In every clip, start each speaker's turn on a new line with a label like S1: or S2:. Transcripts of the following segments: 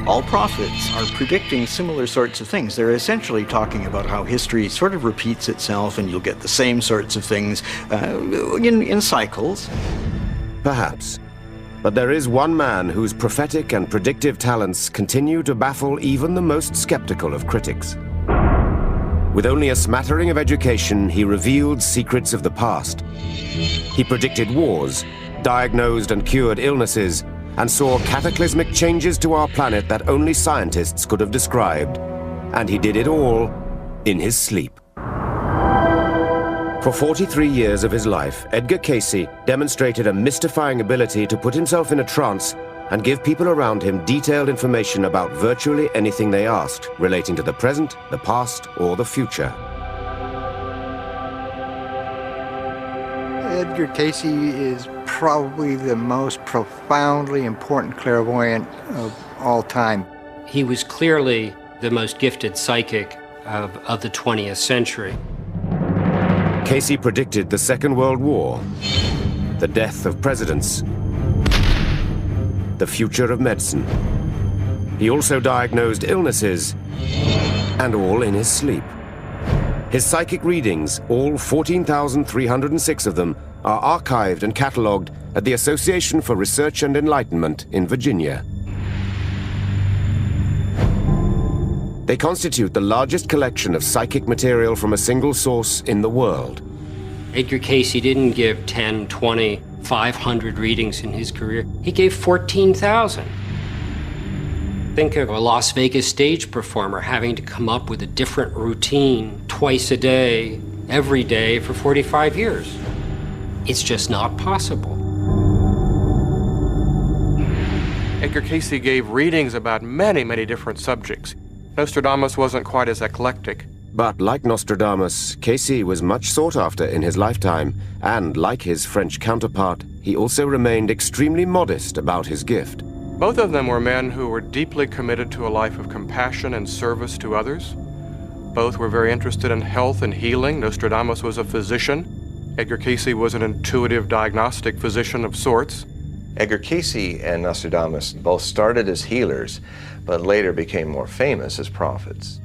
S1: All prophets are predicting similar sorts of things. They're essentially talking about how history sort of repeats itself and you'll get the same sorts of things in cycles.
S2: Perhaps. But there is one man whose prophetic and predictive talents continue to baffle even the most skeptical of critics. With only a smattering of education, he revealed secrets of the past. He predicted wars, diagnosed and cured illnesses, and saw cataclysmic changes to our planet that only scientists could have described. And he did it all in his sleep. For 43 years of his life, Edgar Cayce demonstrated a mystifying ability to put himself in a trance and give people around him detailed information about virtually anything they asked, relating to the present, the past, or the future.
S3: Edgar Cayce is probably the most profoundly important clairvoyant of all time.
S4: He was clearly the most gifted psychic of the 20th century.
S2: Cayce predicted the Second World War, the death of presidents, the future of medicine. He also diagnosed illnesses, and all in his sleep. His psychic readings, all 14,306 of them, are archived and catalogued at the Association for Research and Enlightenment in Virginia. They constitute the largest collection of psychic material from a single source in the world.
S4: Edgar Cayce didn't give 10, 20, 500 readings in his career. He gave 14,000. Think of a Las Vegas stage performer having to come up with a different routine twice a day, every day for 45 years. It's just not possible.
S5: Edgar Cayce gave readings about many, many different subjects. Nostradamus wasn't quite as eclectic.
S2: But like Nostradamus, Cayce was much sought after in his lifetime, and like his French counterpart, he also remained extremely modest about his gift.
S5: Both of them were men who were deeply committed to a life of compassion and service to others. Both were very interested in health and healing. Nostradamus was a physician. Edgar Cayce was an intuitive diagnostic physician of sorts.
S6: Edgar Cayce and Nostradamus both started as healers, but later became more famous as prophets.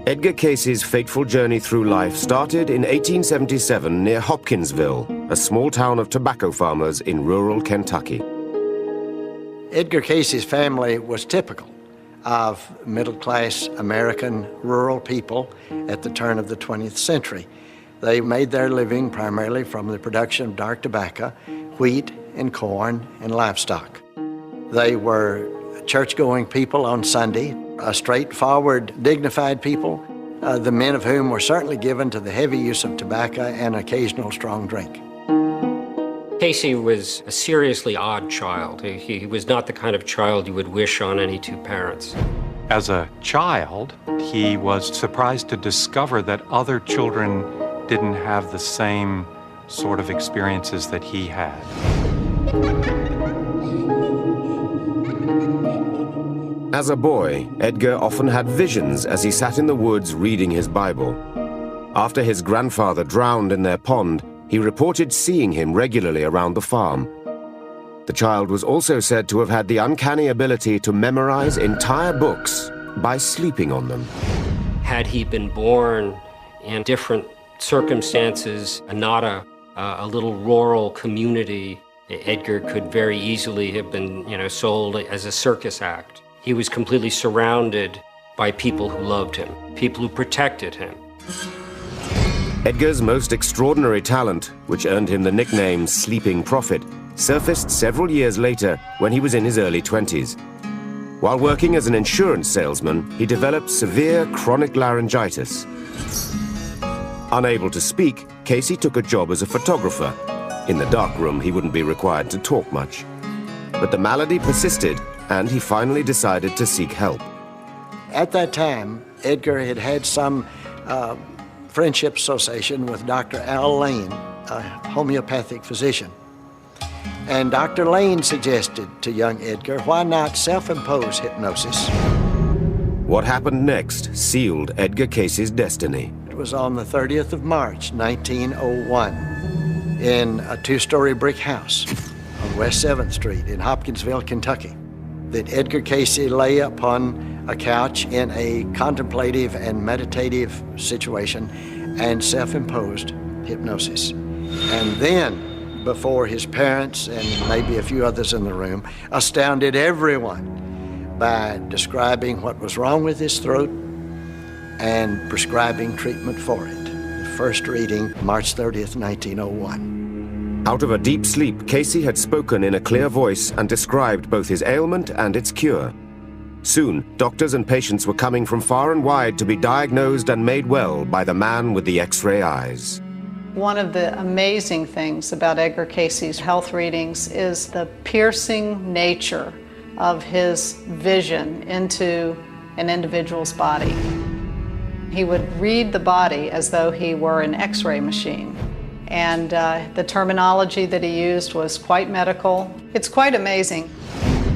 S2: Edgar Cayce's fateful journey through life started in 1877 near Hopkinsville, a small town of tobacco farmers in rural Kentucky.
S3: Edgar Cayce's family was typical of middle-class American rural people at the turn of the 20th century. They made their living primarily from the production of dark tobacco, wheat and corn and livestock. They were church-going people on Sunday, a straightforward, dignified people, the men of whom were certainly given to the heavy use of tobacco and occasional strong drink.
S4: Cayce was a seriously odd child. He was not the kind of child you would wish on any two parents.
S7: As a child, he was surprised to discover that other children didn't have the same sort of experiences that he had.
S2: As a boy, Edgar often had visions as he sat in the woods reading his Bible. After his grandfather drowned in their pond, he reported seeing him regularly around the farm. The child was also said to have had the uncanny ability to memorize entire books by sleeping on them.
S4: Had he been born in different circumstances and not a little rural community, Edgar could very easily have been, sold as a circus act. He was completely surrounded by people who loved him, people who protected him.
S2: Edgar's most extraordinary talent, which earned him the nickname Sleeping Prophet, surfaced several years later when he was in his early 20s. While working as an insurance salesman, he developed severe chronic laryngitis. Unable to speak, Cayce took a job as a photographer. In the darkroom, he wouldn't be required to talk much. But the malady persisted, and he finally decided to seek help.
S3: At that time, Edgar had had some friendship association with Dr. Al Lane, a homeopathic physician. And Dr. Lane suggested to young Edgar, why not self-impose hypnosis?
S2: What happened next sealed Edgar Cayce's destiny.
S3: It was on the 30th of March, 1901, in a two-story brick house on West 7th Street in Hopkinsville, Kentucky. that Edgar Cayce lay upon a couch in a contemplative and meditative situation and self-imposed hypnosis. And then, before his parents and maybe a few others in the room, astounded everyone by describing what was wrong with his throat and prescribing treatment for it. The first reading, March 30th, 1901.
S2: Out of a deep sleep, Cayce had spoken in a clear voice and described both his ailment and its cure. Soon, doctors and patients were coming from far and wide to be diagnosed and made well by the man with the X-ray eyes.
S8: One of the amazing things about Edgar Cayce's health readings is the piercing nature of his vision into an individual's body. He would read the body as though he were an X-ray machine. And the terminology that he used was quite medical. It's quite amazing.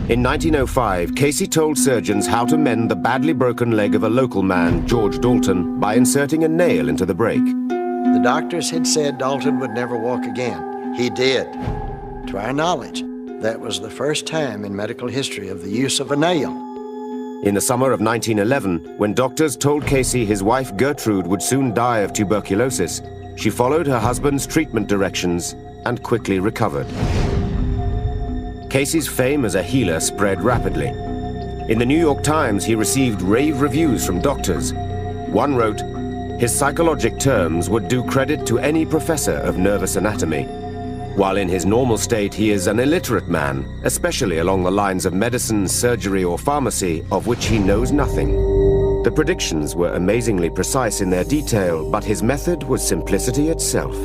S2: In 1905, Cayce told surgeons how to mend the badly broken leg of a local man, George Dalton, by inserting a nail into the break.
S3: The doctors had said Dalton would never walk again. He did. To our knowledge, that was the first time in medical history of the use of a nail.
S2: In the summer of 1911, when doctors told Cayce his wife Gertrude would soon die of tuberculosis, she followed her husband's treatment directions and quickly recovered. Cayce's fame as a healer spread rapidly. In the New York Times, he received rave reviews from doctors. One wrote, "His psychologic terms would do credit to any professor of nervous anatomy, while in his normal state he is an illiterate man, especially along the lines of medicine, surgery, or pharmacy, of which he knows nothing." The predictions were amazingly precise in their detail, but his method was simplicity itself.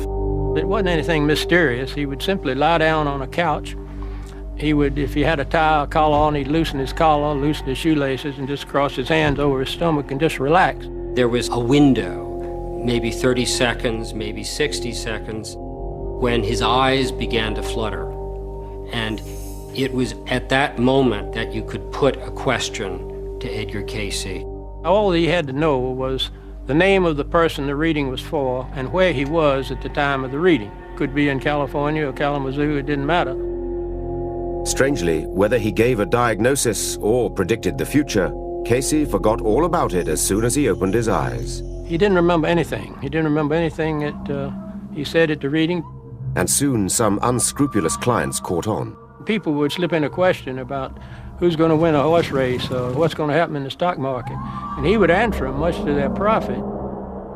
S9: It wasn't anything mysterious. He would simply lie down on a couch. He would, if he had a tie or collar on, he'd loosen his collar, loosen his shoelaces, and just cross his hands over his stomach and just relax.
S4: There was a window, maybe 30 seconds, maybe 60 seconds, when his eyes began to flutter. And it was at that moment that you could put a question to Edgar Cayce.
S9: All he had to know was the name of the person the reading was for and where he was at the time of the reading. Could be in California or Kalamazoo, it didn't matter.
S2: Strangely, whether he gave a diagnosis or predicted the future, Cayce forgot all about it as soon as he opened his eyes.
S9: He didn't remember anything. He didn't remember anything that he said at the reading.
S2: And soon some unscrupulous clients caught on.
S9: People would slip in a question about who's going to win a horse race or what's going to happen in the stock market. And he would answer them, much to their profit.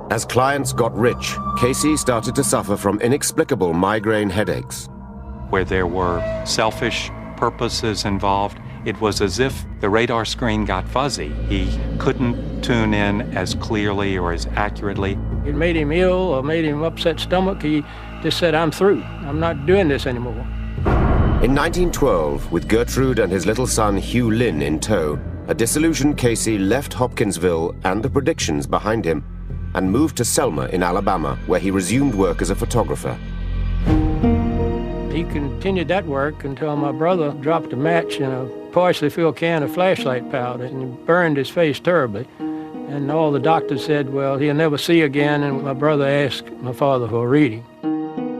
S2: As clients got rich, Cayce started to suffer from inexplicable migraine headaches.
S7: Where there were selfish purposes involved, it was as if the radar screen got fuzzy. He couldn't tune in as clearly or as accurately.
S9: It made him ill or made him upset stomach. He just said, "I'm through. I'm not doing this anymore."
S2: In 1912, with Gertrude and his little son Hugh Lynn in tow, a disillusioned Cayce left Hopkinsville and the predictions behind him and moved to Selma in Alabama, where he resumed work as a photographer.
S9: He continued that work until my brother dropped a match in a partially filled can of flashlight powder and he burned his face terribly. And all the doctors said, well, he'll never see again, and my brother asked my father for a reading.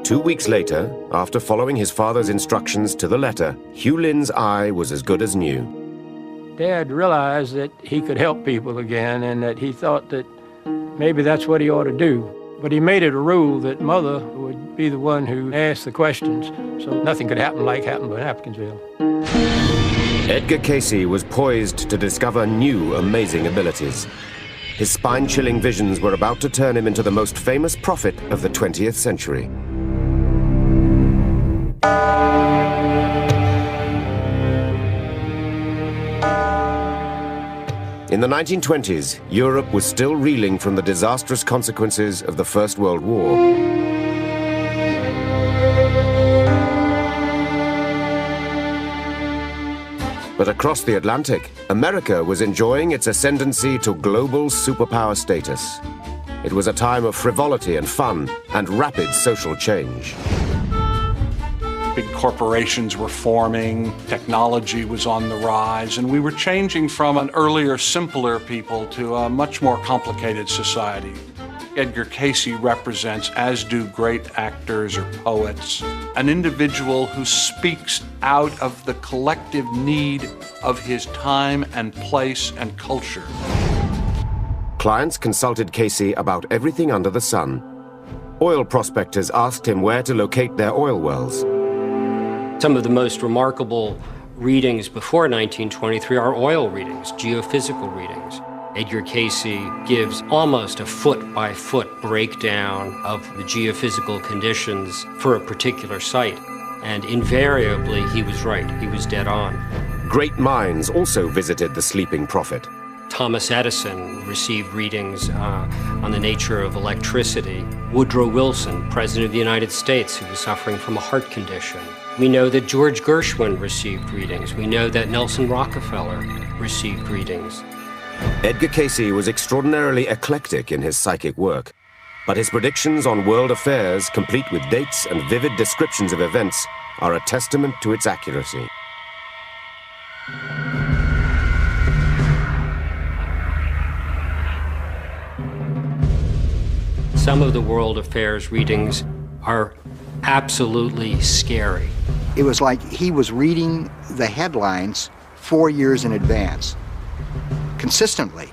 S2: 2 weeks later, after following his father's instructions to the letter, Hugh Lynn's eye was as good as new.
S9: Dad realized that he could help people again and that he thought that maybe that's what he ought to do. But he made it a rule that Mother would be the one who asked the questions, so nothing could happen like happened in Hopkinsville.
S2: Edgar Cayce was poised to discover new, amazing abilities. His spine-chilling visions were about to turn him into the most famous prophet of the 20th century. In the 1920s, Europe was still reeling from the disastrous consequences of the First World War. But across the Atlantic, America was enjoying its ascendancy to global superpower status. It was a time of frivolity and fun and rapid social change.
S10: Big corporations were forming, technology was on the rise, and we were changing from an earlier, simpler people to a much more complicated society. Edgar Cayce represents, as do great actors or poets, an individual who speaks out of the collective need of his time and place and culture.
S2: Clients consulted Cayce about everything under the sun. Oil prospectors asked him where to locate their oil wells.
S4: Some of the most remarkable readings before 1923 are oil readings, geophysical readings. Edgar Cayce gives almost a foot-by-foot breakdown of the geophysical conditions for a particular site. And invariably, he was right. He was dead on.
S2: Great minds also visited the sleeping prophet.
S4: Thomas Edison received readings on the nature of electricity. Woodrow Wilson, President of the United States, who was suffering from a heart condition. We know that George Gershwin received readings. We know that Nelson Rockefeller received readings.
S2: Edgar Cayce was extraordinarily eclectic in his psychic work, but his predictions on world affairs, complete with dates and vivid descriptions of events, are a testament to its accuracy.
S4: Some of the world affairs readings are absolutely scary.
S1: It was like he was reading the headlines 4 years in advance, consistently.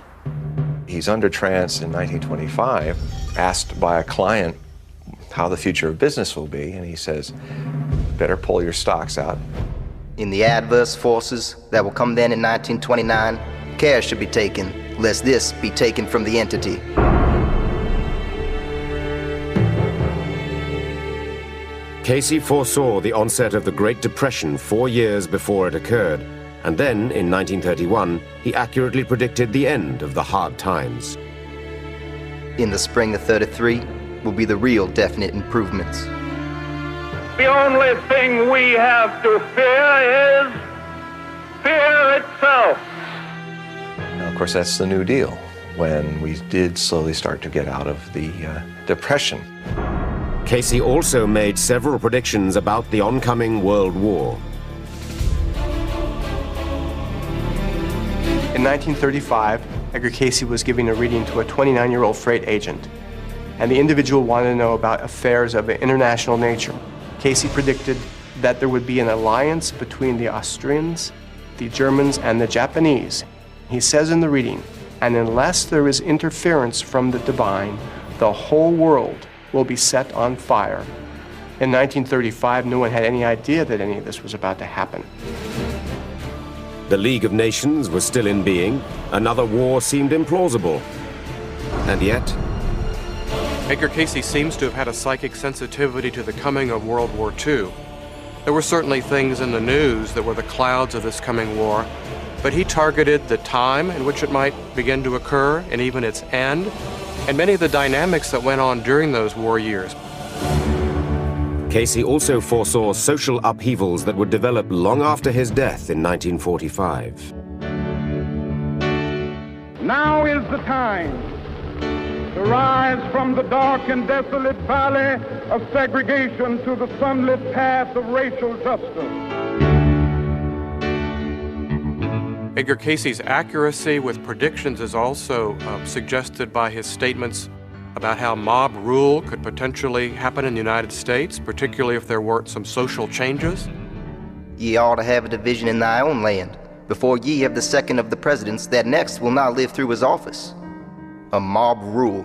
S6: He's under trance in 1925, asked by a client how the future of business will be, and he says, better pull your stocks out.
S11: In the adverse forces that will come then in 1929, care should be taken, lest this be taken from the entity.
S2: Cayce foresaw the onset of the Great Depression 4 years before it occurred, and then, in 1931, he accurately predicted the end of the hard times.
S11: In the spring of '33 will be the real definite improvements.
S12: The only thing we have to fear is fear itself.
S6: Now, of course, that's the New Deal, when we did slowly start to get out of the Depression.
S2: Cayce also made several predictions about the oncoming World War.
S13: In 1935, Edgar Cayce was giving a reading to a 29-year-old freight agent, and the individual wanted to know about affairs of an international nature. Cayce predicted that there would be an alliance between the Austrians, the Germans, and the Japanese. He says in the reading, and unless there is interference from the divine, the whole world will be set on fire. In 1935, no one had any idea that any of this was about to happen.
S2: The League of Nations was still in being. Another war seemed implausible. And yet,
S5: Edgar Cayce seems to have had a psychic sensitivity to the coming of World War II. There were certainly things in the news that were the clouds of this coming war, but he targeted the time in which it might begin to occur and even its end, and many of the dynamics that went on during those war years.
S2: Cayce also foresaw social upheavals that would develop long after his death in 1945.
S12: Now is the time to rise from the dark and desolate valley of segregation to the sunlit path of racial justice.
S5: Edgar Cayce's accuracy with predictions is also suggested by his statements about how mob rule could potentially happen in the United States, particularly if there weren't some social changes.
S11: Ye ought to have a division in thy own land, before ye have the second of the presidents that next will not live through his office. A mob rule.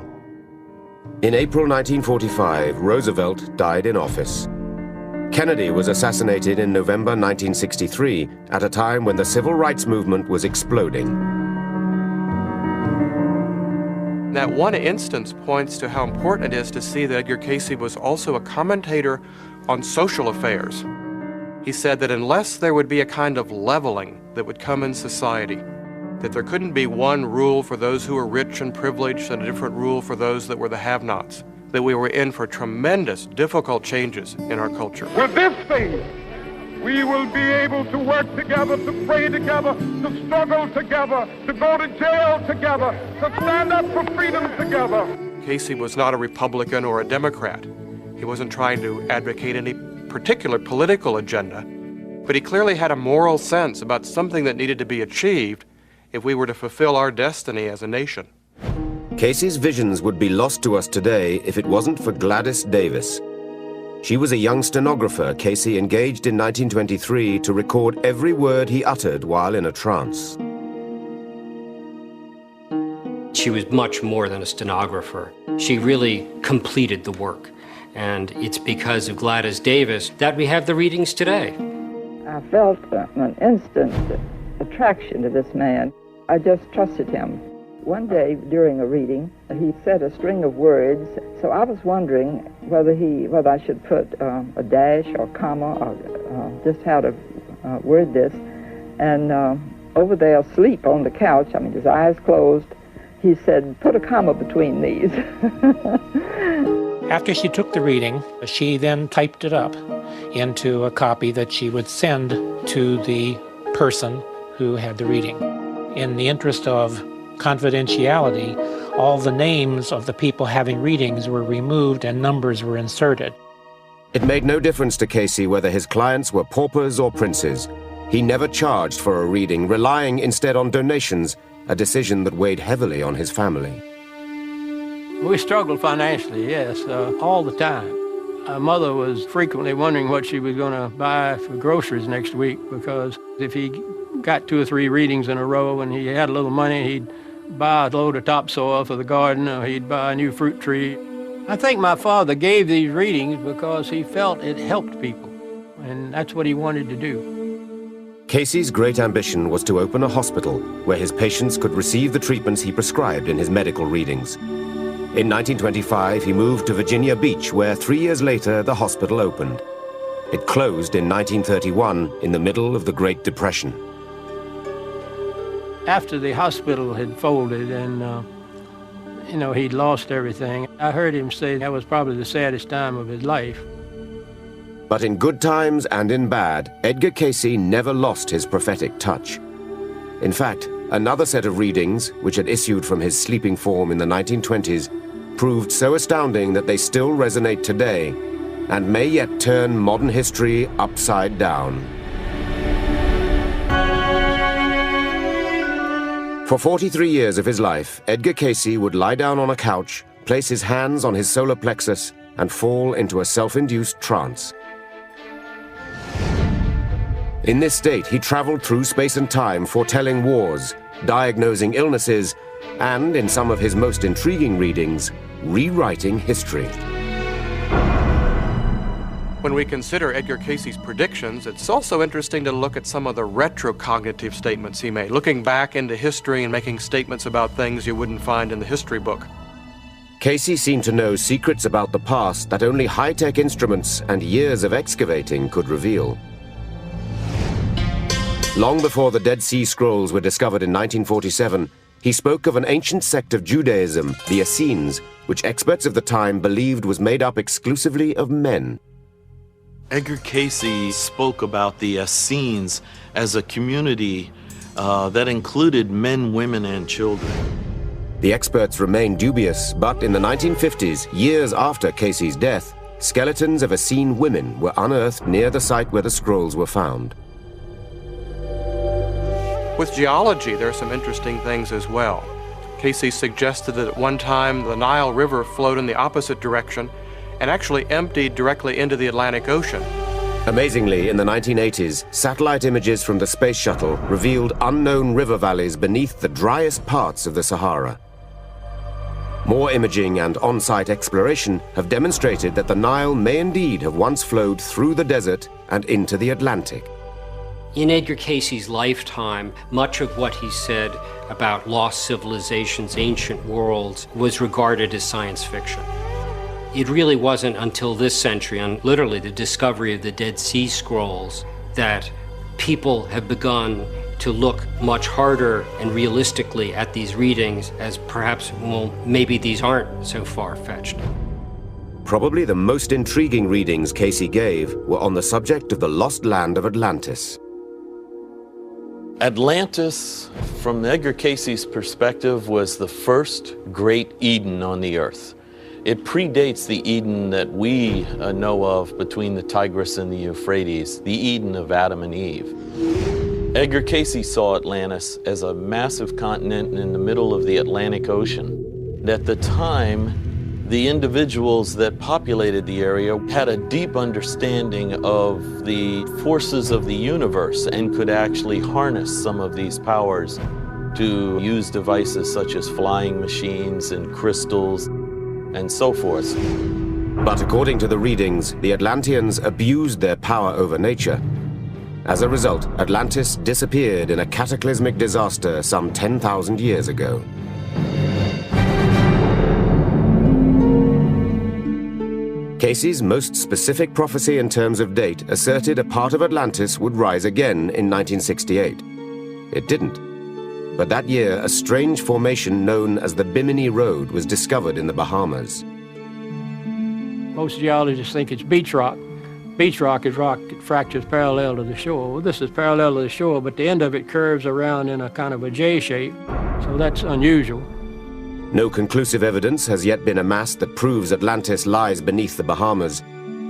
S2: In April 1945, Roosevelt died in office. Kennedy was assassinated in November 1963, at a time when the civil rights movement was exploding.
S5: That one instance points to how important it is to see that Edgar Cayce was also a commentator on social affairs. He said that unless there would be a kind of leveling that would come in society, that there couldn't be one rule for those who were rich and privileged and a different rule for those that were the have-nots, that we were in for tremendous, difficult changes in our culture.
S12: With this faith, we will be able to work together, to pray together, to struggle together, to go to jail together, to stand up for freedom together.
S5: Cayce was not a Republican or a Democrat. He wasn't trying to advocate any particular political agenda, but he clearly had a moral sense about something that needed to be achieved if we were to fulfill our destiny as a nation.
S2: Cayce's visions would be lost to us today if it wasn't for Gladys Davis. She was a young stenographer Cayce engaged in 1923 to record every word he uttered while in a trance.
S4: She was much more than a stenographer. She really completed the work. And it's because of Gladys Davis that we have the readings today.
S14: I felt an instant attraction to this man. I just trusted him. One day during a reading, he said a string of words, so I was wondering whether I should put a dash or comma or just how to word this. And over there asleep on the couch, I mean, his eyes closed, he said, put a comma between these.
S15: After she took the reading, she then typed it up into a copy that she would send to the person who had the reading. In the interest of confidentiality, all the names of the people having readings were removed and numbers were inserted.
S2: It made no difference to Cayce whether his clients were paupers or princes. He never charged for a reading, relying instead on donations, a decision that weighed heavily on his family.
S9: We struggled financially, yes, all the time. My mother was frequently wondering what she was going to buy for groceries next week, because if he got 2 or 3 readings in a row and he had a little money, he'd buy a load of topsoil for the garden, or he'd buy a new fruit tree. I think my father gave these readings because he felt it helped people, and that's what he wanted to do.
S2: Cayce's great ambition was to open a hospital where his patients could receive the treatments he prescribed in his medical readings. In 1925, he moved to Virginia Beach, where 3 years later the hospital opened. It closed in 1931 in the middle of the Great Depression.
S9: After the hospital had folded and, he'd lost everything, I heard him say that was probably the saddest time of his life.
S2: But in good times and in bad, Edgar Cayce never lost his prophetic touch. In fact, another set of readings, which had issued from his sleeping form in the 1920s, proved so astounding that they still resonate today and may yet turn modern history upside down. For 43 years of his life, Edgar Cayce would lie down on a couch, place his hands on his solar plexus, and fall into a self-induced trance. In this state, he traveled through space and time, foretelling wars, diagnosing illnesses, and, in some of his most intriguing readings, rewriting history.
S5: When we consider Edgar Cayce's predictions, it's also interesting to look at some of the retrocognitive statements he made, looking back into history and making statements about things you wouldn't find in the history book.
S2: Cayce seemed to know secrets about the past that only high-tech instruments and years of excavating could reveal. Long before the Dead Sea Scrolls were discovered in 1947, he spoke of an ancient sect of Judaism, the Essenes, which experts of the time believed was made up exclusively of men.
S16: Edgar Cayce spoke about the Essenes as a community that included men, women, and children.
S2: The experts remained dubious, but in the 1950s, years after Cayce's death, skeletons of Essene women were unearthed near the site where the scrolls were found.
S5: With geology, there are some interesting things as well. Cayce suggested that at one time the Nile River flowed in the opposite direction and actually emptied directly into the Atlantic Ocean.
S2: Amazingly, in the 1980s, satellite images from the space shuttle revealed unknown river valleys beneath the driest parts of the Sahara. More imaging and on-site exploration have demonstrated that the Nile may indeed have once flowed through the desert and into the Atlantic.
S4: In Edgar Cayce's lifetime, much of what he said about lost civilizations, ancient worlds, was regarded as science fiction. It really wasn't until this century, and literally the discovery of the Dead Sea Scrolls, that people have begun to look much harder and realistically at these readings as perhaps, well, maybe these aren't so far-fetched.
S2: Probably the most intriguing readings Cayce gave were on the subject of the lost land of Atlantis.
S16: Atlantis, from Edgar Cayce's perspective, was the first great Eden on the earth. It predates the Eden that we know of between the Tigris and the Euphrates, the Eden of Adam and Eve. Edgar Cayce saw Atlantis as a massive continent in the middle of the Atlantic Ocean. At the time, the individuals that populated the area had a deep understanding of the forces of the universe and could actually harness some of these powers to use devices such as flying machines and crystals and so forth.
S2: But according to the readings, the Atlanteans abused their power over nature. As a result, Atlantis disappeared in a cataclysmic disaster some 10,000 years ago. Cayce's most specific prophecy in terms of date asserted a part of Atlantis would rise again in 1968. It didn't. But that year, a strange formation known as the Bimini Road was discovered in the Bahamas.
S9: Most geologists think it's beach rock. Beach rock is rock that fractures parallel to the shore. Well, this is parallel to the shore, but the end of it curves around in a kind of a J shape, so that's unusual.
S2: No conclusive evidence has yet been amassed that proves Atlantis lies beneath the Bahamas.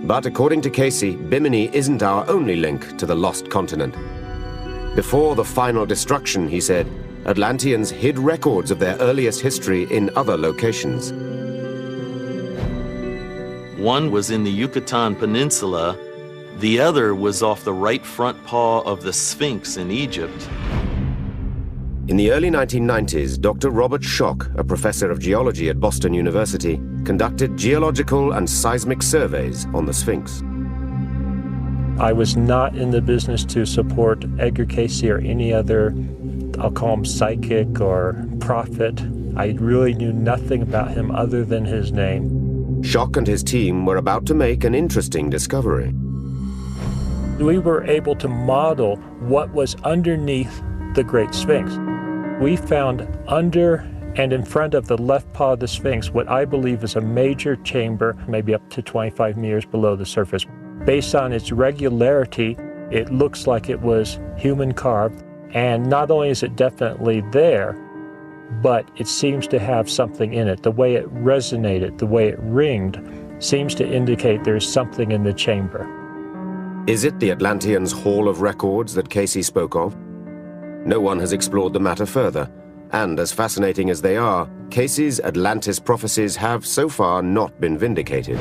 S2: But according to Cayce, Bimini isn't our only link to the lost continent. Before the final destruction, he said, Atlanteans hid records of their earliest history in other locations.
S16: One was in the Yucatan Peninsula, the other was off the right front paw of the Sphinx in Egypt.
S2: In the early 1990s, Dr. Robert Schoch, a professor of geology at Boston University, conducted geological and seismic surveys on the Sphinx.
S17: I was not in the business to support Edgar Cayce or any other, I'll call him psychic or prophet. I really knew nothing about him other than his name.
S2: Schoch and his team were about to make an interesting discovery.
S17: We were able to model what was underneath the Great Sphinx. We found under and in front of the left paw of the Sphinx what I believe is a major chamber, maybe up to 25 meters below the surface. Based on its regularity, it looks like it was human carved. And not only is it definitely there, but it seems to have something in it. The way it resonated, the way it ringed, seems to indicate there's something in the chamber.
S2: Is it the Atlanteans' Hall of Records that Cayce spoke of? No one has explored the matter further, and as fascinating as they are, Cayce's Atlantis prophecies have so far not been vindicated.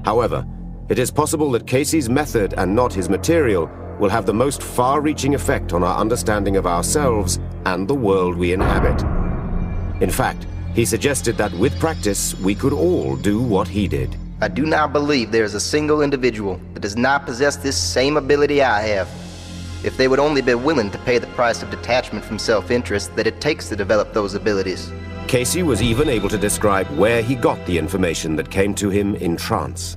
S2: However, it is possible that Cayce's method and not his material will have the most far-reaching effect on our understanding of ourselves and the world we inhabit. In fact, he suggested that with practice, we could all do what he did.
S11: I do not believe there is a single individual that does not possess this same ability I have. If they would only be willing to pay the price of detachment from self-interest that it takes to develop those abilities.
S2: Cayce was even able to describe where he got the information that came to him in trance.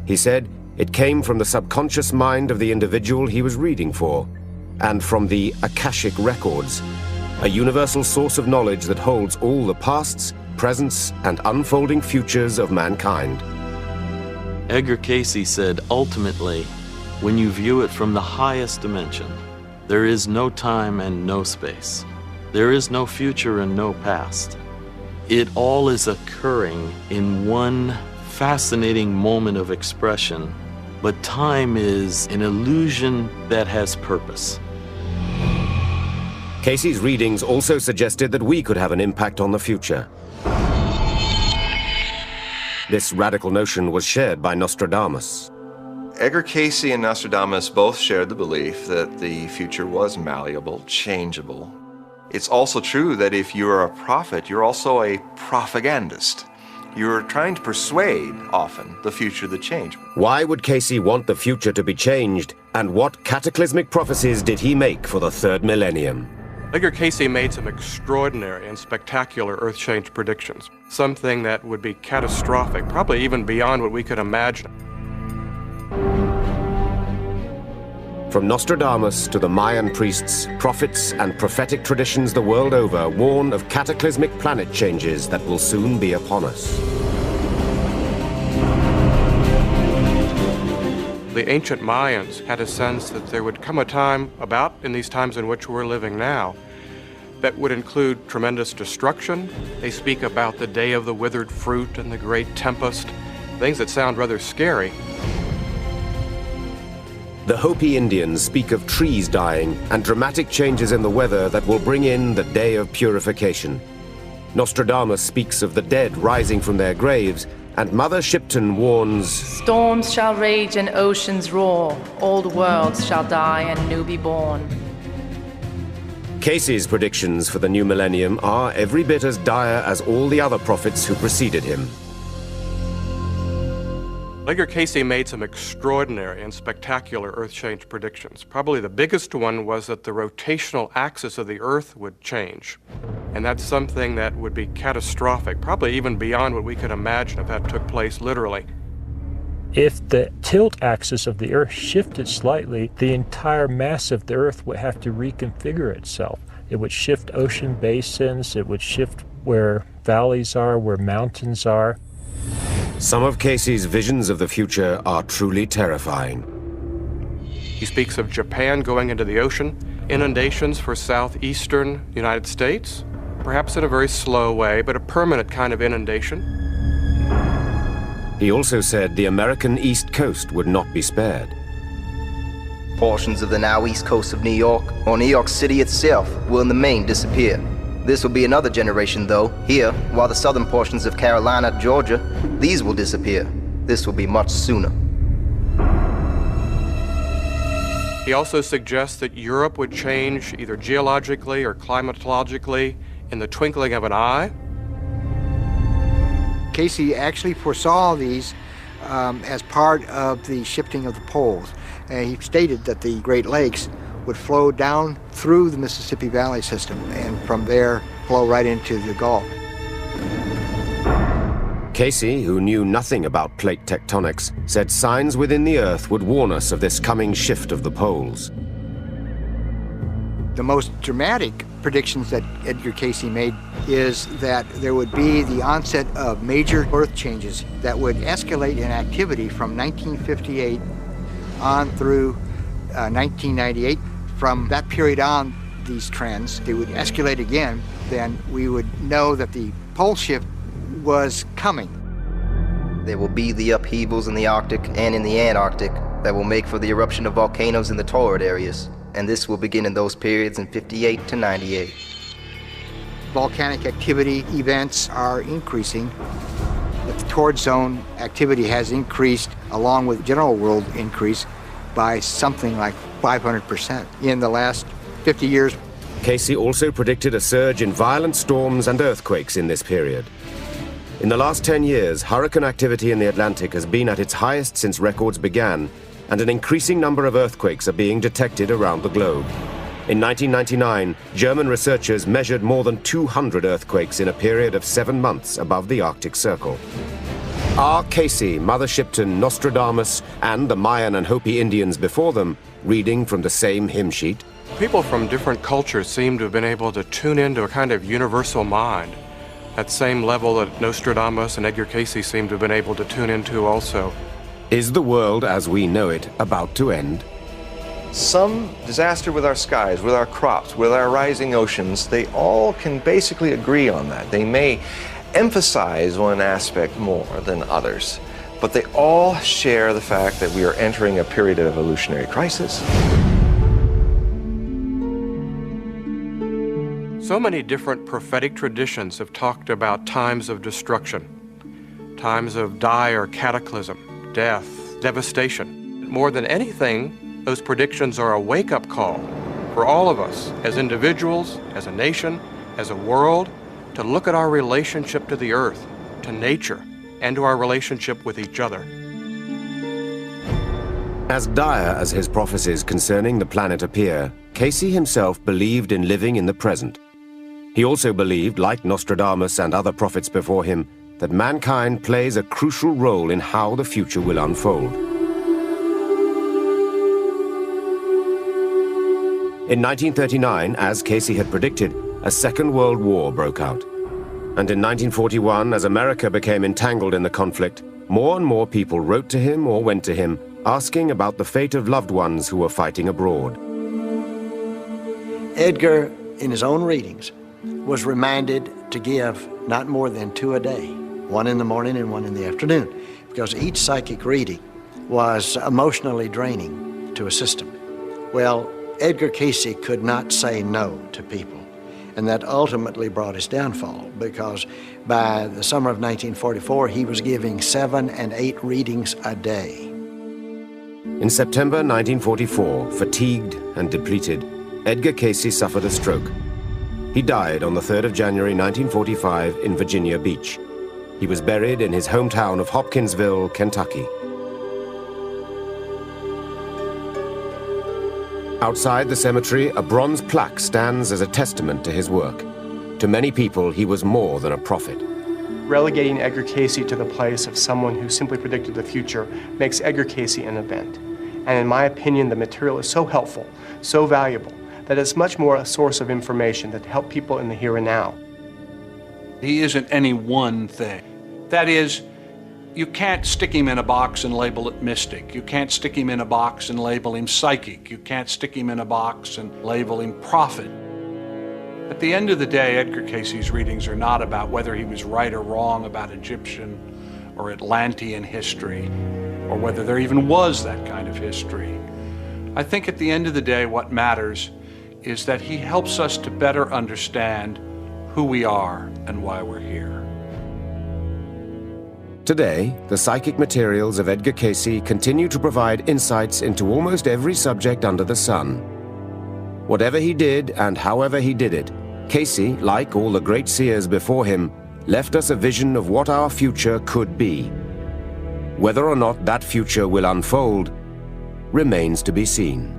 S2: He said it came from the subconscious mind of the individual he was reading for, and from the Akashic records, a universal source of knowledge that holds all the pasts, presents, and unfolding futures of mankind.
S16: Edgar Cayce said, ultimately, when you view it from the highest dimension, there is no time and no space. There is no future and no past. It all is occurring in one fascinating moment of expression, but time is an illusion that has purpose.
S2: Cayce's readings also suggested that we could have an impact on the future. This radical notion was shared by Nostradamus.
S6: Edgar Cayce and Nostradamus both shared the belief that the future was malleable, changeable. It's also true that if you're a prophet, you're also a propagandist. You're trying to persuade, often, the future to change.
S2: Why would Cayce want the future to be changed, and what cataclysmic prophecies did he make for the third millennium?
S5: Edgar Cayce made some extraordinary and spectacular Earth change predictions, something that would be catastrophic, probably even beyond what we could imagine.
S2: From Nostradamus to the Mayan priests, prophets, and prophetic traditions the world over warn of cataclysmic planet changes that will soon be upon us.
S5: The ancient Mayans had a sense that there would come a time, about in these times in which we're living now, that would include tremendous destruction. They speak about the day of the withered fruit and the great tempest, things that sound rather scary.
S2: The Hopi Indians speak of trees dying and dramatic changes in the weather that will bring in the day of purification. Nostradamus speaks of the dead rising from their graves, and Mother Shipton warns,
S18: "Storms shall rage and oceans roar, old worlds shall die and new be born."
S2: Cayce's predictions for the new millennium are every bit as dire as all the other prophets who preceded him.
S5: Edgar Cayce made some extraordinary and spectacular Earth change predictions. Probably the biggest one was that the rotational axis of the Earth would change. And that's something that would be catastrophic, probably even beyond what we could imagine if that took place literally.
S17: If the tilt axis of the Earth shifted slightly, the entire mass of the Earth would have to reconfigure itself. It would shift ocean basins, it would shift where valleys are, where mountains are.
S2: Some of Cayce's visions of the future are truly terrifying.
S5: He speaks of Japan going into the ocean, inundations for southeastern United States, perhaps in a very slow way, but a permanent kind of inundation.
S2: He also said the American East Coast would not be spared.
S11: Portions of the now east coast of New York, or New York City itself, will in the main disappear. This will be another generation, though. Here, while the southern portions of Carolina, Georgia, these will disappear. This will be much sooner.
S5: He also suggests that Europe would change either geologically or climatologically in the twinkling of an eye.
S19: Cayce actually foresaw these as part of the shifting of the poles. He stated that the Great Lakes would flow down through the Mississippi Valley system and from there flow right into the Gulf.
S2: Cayce, who knew nothing about plate tectonics, said signs within the Earth would warn us of this coming shift of the poles.
S19: The most dramatic predictions that Edgar Cayce made is that there would be the onset of major Earth changes that would escalate in activity from 1958 on through 1998. From that period on, these trends, they would escalate again, then we would know that the pole shift was coming.
S11: There will be the upheavals in the Arctic and in the Antarctic that will make for the eruption of volcanoes in the torrid areas, and this will begin in those periods in 58 to 98.
S19: Volcanic activity events are increasing. The torrid zone activity has increased along with general world increase by something like 500% in the last 50 years.
S2: Cayce also predicted a surge in violent storms and earthquakes in this period. In the last 10 years, hurricane activity in the Atlantic has been at its highest since records began, and an increasing number of earthquakes are being detected around the globe. In 1999, German researchers measured more than 200 earthquakes in a period of 7 months above the Arctic Circle. Are Cayce, Mother Shipton, Nostradamus, and the Mayan and Hopi Indians before them reading from the same hymn sheet?
S5: People from different cultures seem to have been able to tune into a kind of universal mind, that same level that Nostradamus and Edgar Cayce seem to have been able to tune into also.
S2: Is the world as we know it about to end?
S6: Some disaster with our skies, with our crops, with our rising oceans, they all can basically agree on that. They may emphasize one aspect more than others, but they all share the fact that we are entering a period of evolutionary crisis.
S5: So many different prophetic traditions have talked about times of destruction, times of dire cataclysm, death, devastation. More than anything, those predictions are a wake-up call for all of us as individuals, as a nation, as a world, to look at our relationship to the earth, to nature, and to our relationship with each other.
S2: As dire as his prophecies concerning the planet appear, Cayce himself believed in living in the present. He also believed, like Nostradamus and other prophets before him, that mankind plays a crucial role in how the future will unfold. In 1939, as Cayce had predicted, a Second World War broke out. And in 1941, as America became entangled in the conflict, more and more people wrote to him or went to him, asking about the fate of loved ones who were fighting abroad.
S3: Edgar, in his own readings, was reminded to give not more than 2 a day, one in the morning and one in the afternoon, because each psychic reading was emotionally draining to a system. Well, Edgar Cayce could not say no to people. And that ultimately brought his downfall, because by the summer of 1944, he was giving 7 and 8 readings a day.
S2: In September 1944, fatigued and depleted, Edgar Cayce suffered a stroke. He died on the 3rd of January 1945 in Virginia Beach. He was buried in his hometown of Hopkinsville, Kentucky. Outside the cemetery, a bronze plaque stands as a testament to his work. To many people, he was more than a prophet.
S13: Relegating Edgar Cayce to the place of someone who simply predicted the future makes Edgar Cayce an event. And in my opinion, the material is so helpful, so valuable, that it's much more a source of information that help people in the here and now.
S10: He isn't any one thing. That is, you can't stick him in a box and label it mystic. You can't stick him in a box and label him psychic. You can't stick him in a box and label him prophet. At the end of the day, Edgar Cayce's readings are not about whether he was right or wrong about Egyptian or Atlantean history, or whether there even was that kind of history. I think at the end of the day, what matters is that he helps us to better understand who we are and why we're here.
S2: Today, the psychic materials of Edgar Cayce continue to provide insights into almost every subject under the sun. Whatever he did and however he did it, Cayce, like all the great seers before him, left us a vision of what our future could be. Whether or not that future will unfold remains to be seen.